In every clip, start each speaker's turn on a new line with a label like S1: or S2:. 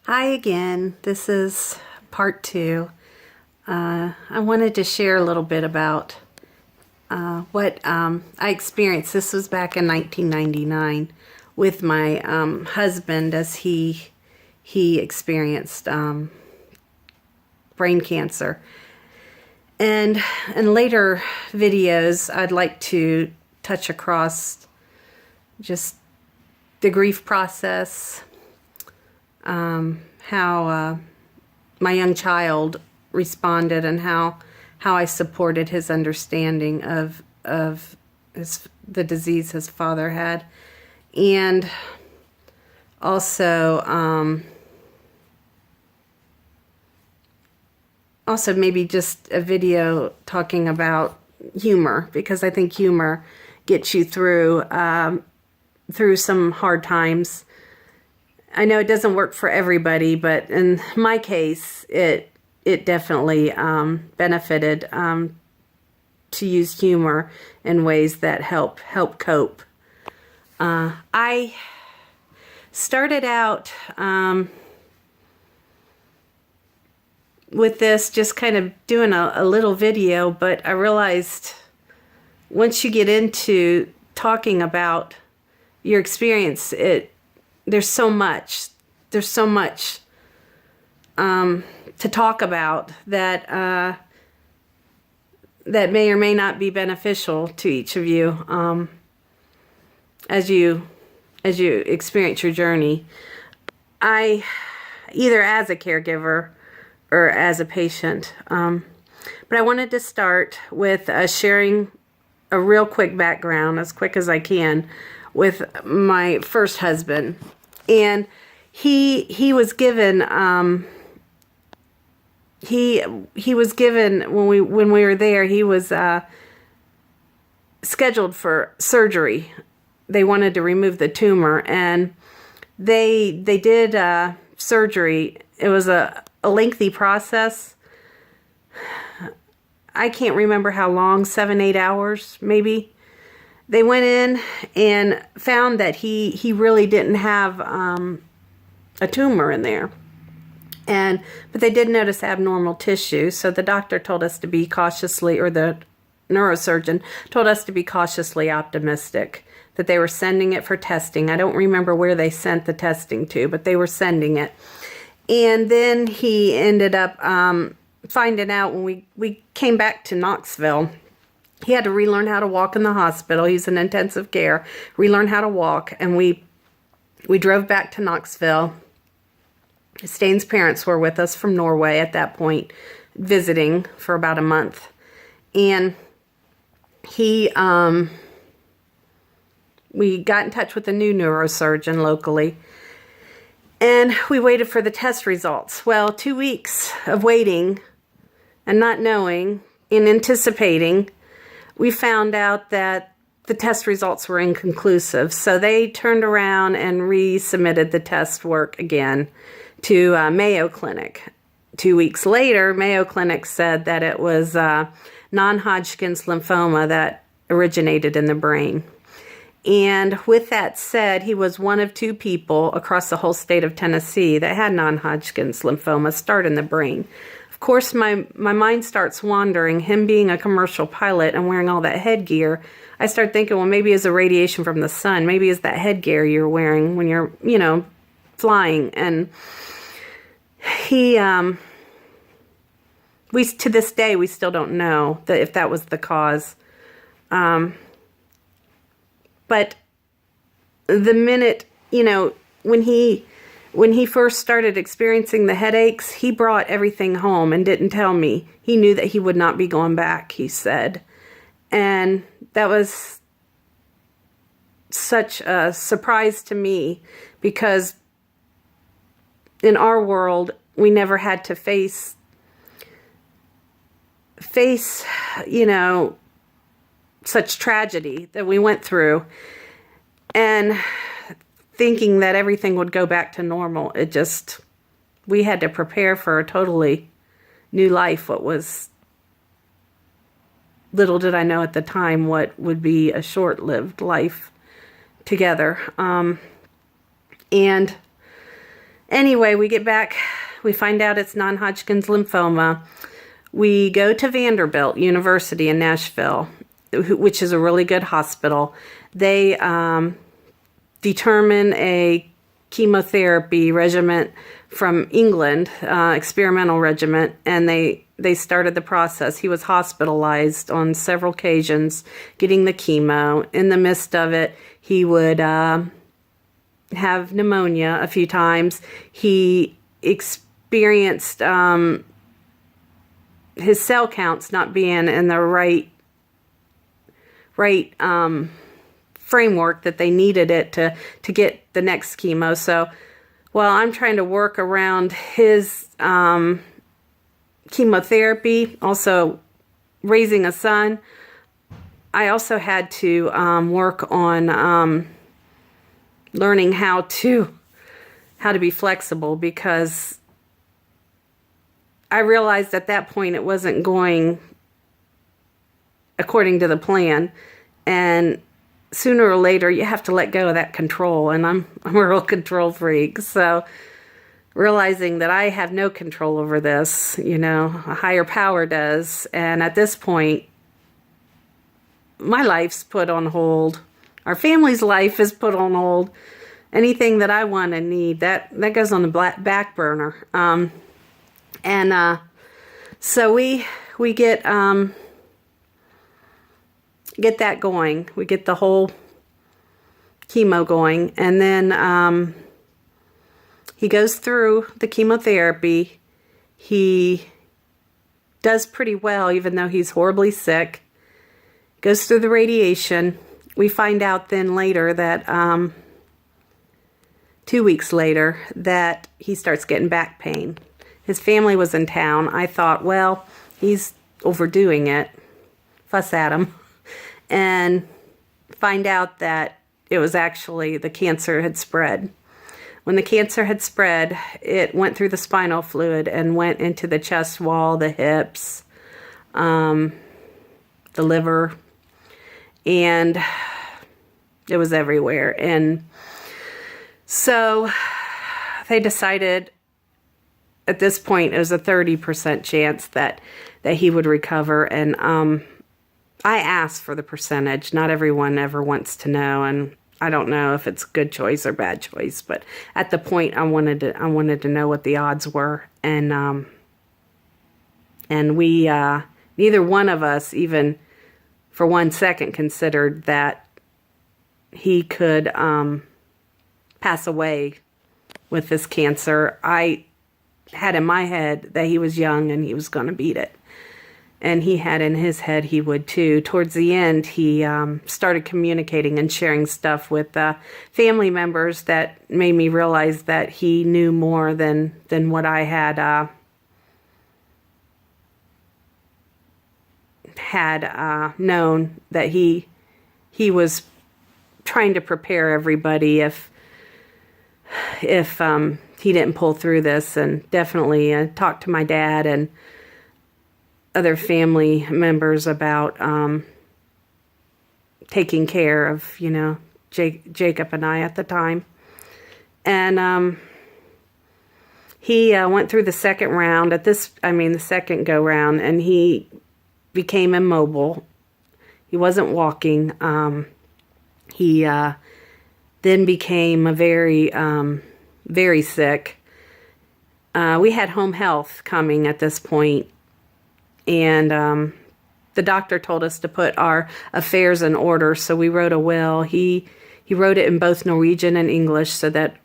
S1: Hi again. This is part two. I wanted to share a little bit about what I experienced. This was back in 1999 with my husband as he experienced brain cancer. And in later videos, I'd like to touch across just the grief process, how my young child responded, and how I supported his understanding of the disease his father had, and also maybe just a video talking about humor, because I think humor gets you through some hard times. I know it doesn't work for everybody, but in my case, it definitely benefited to use humor in ways that help cope. I started out with this just kind of doing a little video, but I realized once you get into talking about your experience, there's so much to talk about that that may or may not be beneficial to each of you as you experience your journey. I, either as a caregiver or as a patient, but I wanted to start with sharing a real quick background, as quick as I can, with my first husband. And he was given he was given when we were there, he was scheduled for surgery. They wanted to remove the tumor, and they did surgery. It was a lengthy process. I can't remember how long, 7-8 hours maybe. They went in and found that he really didn't have a tumor in there. But they did notice abnormal tissue, so the doctor told us to be cautiously, or the neurosurgeon told us to be cautiously optimistic, that they were sending it for testing. I don't remember where they sent the testing to, but they were sending it. And then he ended up finding out when we came back to Knoxville. He had to relearn how to walk in the hospital. He's in intensive care. Relearn how to walk, and we drove back to Knoxville. Stain's parents were with us from Norway at that point, visiting for about a month. And we got in touch with a new neurosurgeon locally, and we waited for the test results. Well, 2 weeks of waiting and not knowing and anticipating, we found out that the test results were inconclusive. So they turned around and resubmitted the test work again to Mayo Clinic. 2 weeks later, Mayo Clinic said that it was non-Hodgkin's lymphoma that originated in the brain. And with that said, he was one of 2 people across the whole state of Tennessee that had non-Hodgkin's lymphoma start in the brain. Of course, my mind starts wandering. Him being a commercial pilot and wearing all that headgear, I start thinking, well, maybe it's a radiation from the sun. Maybe it's that headgear you're wearing when you're, flying. And we to this day, we still don't know if that was the cause. But the minute, when he first started experiencing the headaches, he brought everything home and didn't tell me. He knew that he would not be going back, he said. And that was such a surprise to me, because in our world, we never had to face, such tragedy that we went through, and thinking that everything would go back to normal. We had to prepare for a totally new life. Little did I know at the time what would be a short-lived life together. And Anyway, we get back, we find out it's non-Hodgkin's lymphoma. We go to Vanderbilt University in Nashville, which is a really good hospital. They determine a chemotherapy regimen from England, experimental regimen, and they started the process. He was hospitalized on several occasions getting the chemo. In the midst of it, he would have pneumonia a few times. He experienced his cell counts not being in the right framework that they needed it to get the next chemo. So while I'm trying to work around his chemotherapy, also raising a son, I also had to work on learning how to be flexible, because I realized at that point it wasn't going according to the plan, and sooner or later you have to let go of that control, and I'm a real control freak. So realizing that I have no control over this, a higher power does, and at this point my life's put on hold. Our family's life is put on hold. Anything that I want and need, that goes on the back burner. So we get that going. We get the whole chemo going, and then he goes through the chemotherapy. He does pretty well, even though he's horribly sick. Goes through the radiation. We find out then later that 2 weeks later that he starts getting back pain. His family was in town. I thought, well, he's overdoing it. Fuss at him. And find out that it was actually the cancer had spread. When the cancer had spread, it went through the spinal fluid and went into the chest wall, the hips, the liver, and it was everywhere. And so they decided at this point it was a 30% chance that he would recover. And I asked for the percentage. Not everyone ever wants to know, and I don't know if it's good choice or bad choice. But at the point, I wanted to know what the odds were, and we neither one of us even for 1 second considered that he could pass away with this cancer. I had in my head that he was young and he was going to beat it. And he had in his head he would too. Towards the end, he started communicating and sharing stuff with family members that made me realize that he knew more than what I had known. That he was trying to prepare everybody if he didn't pull through this, and definitely talked to my dad and other family members about taking care of, Jacob and I at the time. And he went through the second round the second go round, and he became immobile. He wasn't walking. He then became very, very sick. We had home health coming at this point. And the doctor told us to put our affairs in order, so we wrote a will. He wrote it in both Norwegian and English so that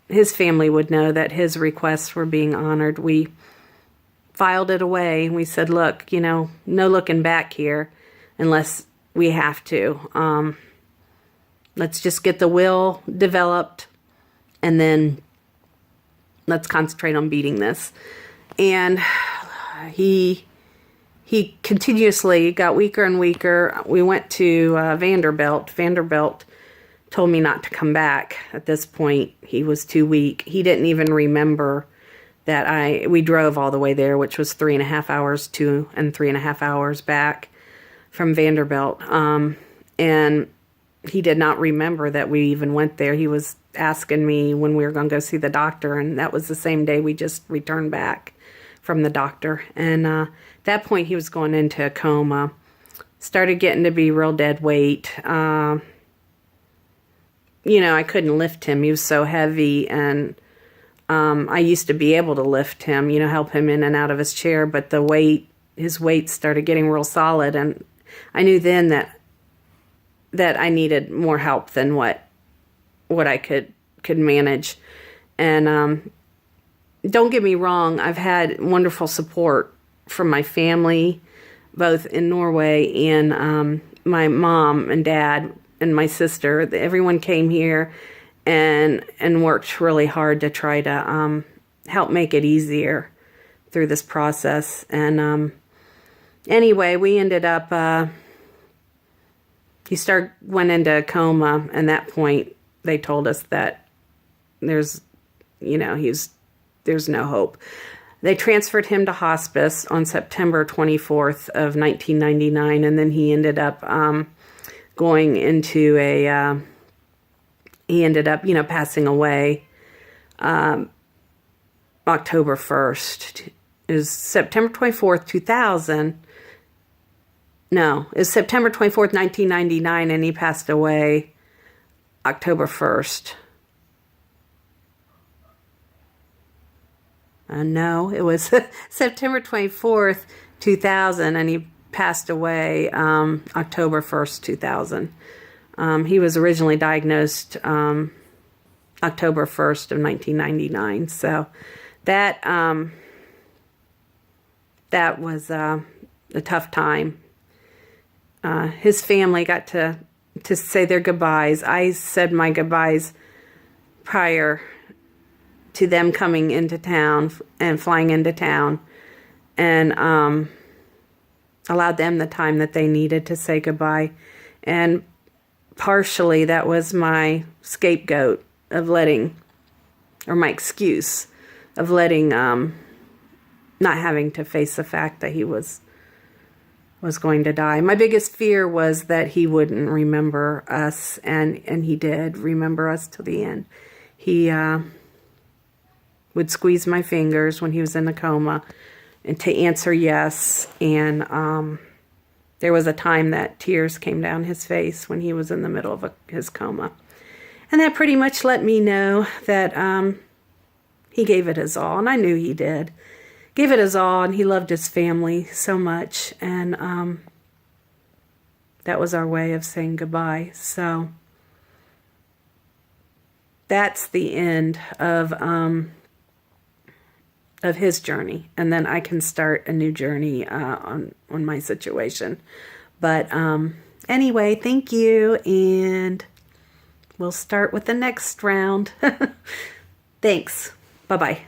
S1: his family would know that his requests were being honored. We filed it away. We said, look, no looking back here unless we have to. Let's just get the will developed, and then let's concentrate on beating this. And he continuously got weaker and weaker. We went to Vanderbilt. Vanderbilt told me not to come back at this point. He was too weak. He didn't even remember that we drove all the way there, which was 3.5 hours to and 3.5 hours back from Vanderbilt. And he did not remember that we even went there. He was asking me when we were going to go see the doctor, and that was the same day we just returned back from the doctor. And at that point, he was going into a coma. Started getting to be real dead weight. I couldn't lift him. He was so heavy, and I used to be able to lift him, help him in and out of his chair, but his weight started getting real solid, and I knew then that I needed more help than what I could manage. And don't get me wrong, I've had wonderful support from my family, both in Norway, and my mom and dad and my sister. Everyone came here and worked really hard to try to help make it easier through this process. And anyway, we ended up, he went into a coma, and at that point they told us that there's no hope. They transferred him to hospice on September 24th of 1999, and then he ended up going into passing away October 1st. It was September 24th, 2000. No, it was September 24th, 1999, and he passed away October 1st. No, it was September 24th, 2000, and he passed away October 1st, 2000. He was originally diagnosed October 1st of 1999. So that was a tough time. His family got to say their goodbyes. I said my goodbyes prior to them coming into town and flying into town, and allowed them the time that they needed to say goodbye. And partially that was my scapegoat of my excuse of letting, not having to face the fact that he was going to die. My biggest fear was that he wouldn't remember us, and he did remember us till the end. He would squeeze my fingers when he was in a coma and to answer yes. And there was a time that tears came down his face when he was in the middle of his coma. And that pretty much let me know that he gave it his all, and I knew he did. Gave it his all, and he loved his family so much, and that was our way of saying goodbye. So that's the end of his journey, and then I can start a new journey on my situation. But anyway, thank you, and we'll start with the next round. Thanks. Bye-bye.